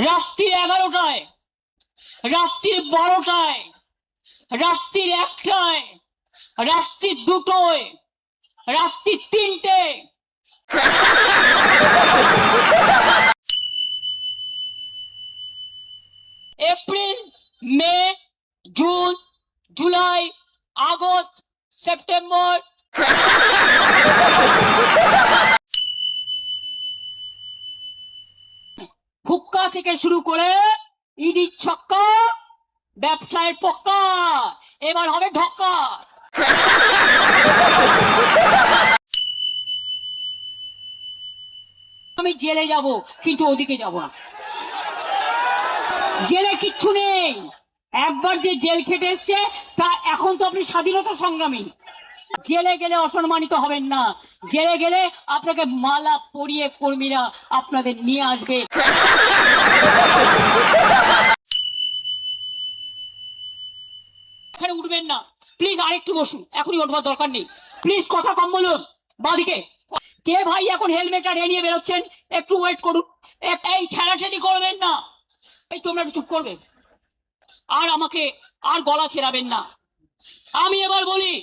রাত্রি 11টায়, রাত্রি 12টায়, রাত্রি 1টায়, রাত্রি 2টোয়, রাত্রি 3টে। এপ্রিল, মে, জুন, জুলাই, আগস্ট, সেপ্টেম্বর, হুক্কা থেকে শুরু করে ইডি ছক্কা, ব্যবসায়ের পক্কা, এবার হবে ঢক্কা। আমি জেলে যাব, কিন্তু ওদিকে যাব না। জেলে কিচ্ছু নেই। একবার যে জেল খেটে এসছে, তা এখন তো আপনি স্বাধীনতা সংগ্রামী। জেলে গেলে অসম্মানিত হবেন না। জেলে গেলে আপনাকে মালা পরিয়ে কর্মীরা আপনাদের নিয়ে আসবে। এখানে উঠবেন না প্লিজ, আরেকটু বসুন, এখনই উঠবার দরকার নেই প্লিজ, কথা কম বলুন। বাদিকে কে ভাই এখন হেলমেটটা নিয়ে বেরোচ্ছেন, একটু ওয়েট করুন। এই ঠেলাঠেলি করবেন না, এই তোমরা একটু চুপ করবে, আর আমাকে আর গলা ছেড়াবেন না। আমি এবার বলি,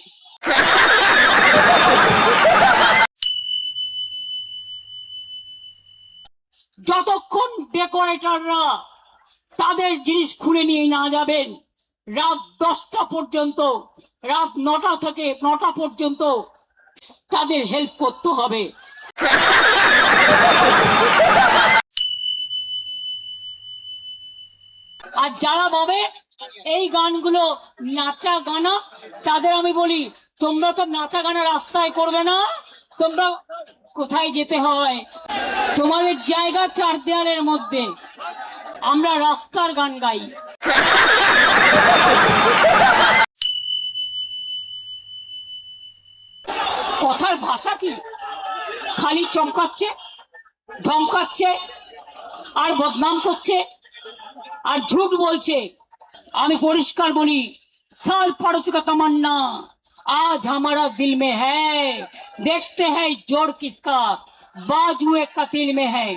যতক্ষণ ডেকোরেটররা তাদের জিনিস খুলে নিয়ে না যাবেন, রাত 10টা পর্যন্ত, রাত 9টা থেকে 9টা পর্যন্ত তাদের হেল্প করতে হবে। আর যারা ভাবে এই গানগুলো নাচা গানা, তাদের আমি বলি, তোমরা তো নাচা গানা রাস্তায় করবে না, তোমরা কোথায় যেতে হয়? তোমাদের জায়গা 4 দেয়ালের মধ্যে, আমরা রাস্তার গান গাই। কথার ভাষা কি? খালি চমকাচ্ছে, ধমকাচ্ছে, আর বদনাম করছে, আর ঝুট বলছে। আমি পরিষ্কার বলি, साल पड़ोसी का तमन्ना आज हमारा दिल में है, देखते हैं जोड़ किसका बाजुए कतिल में है।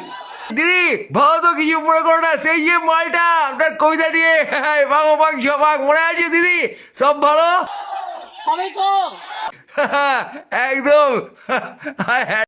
দিদি ভালো তো কিছু মনে করো না, সেই যে মালটা আপনার কবিতা নিয়ে ভাগবাগ সবাগ মনে আছে দিদি? সব ভালো হবে তো একদম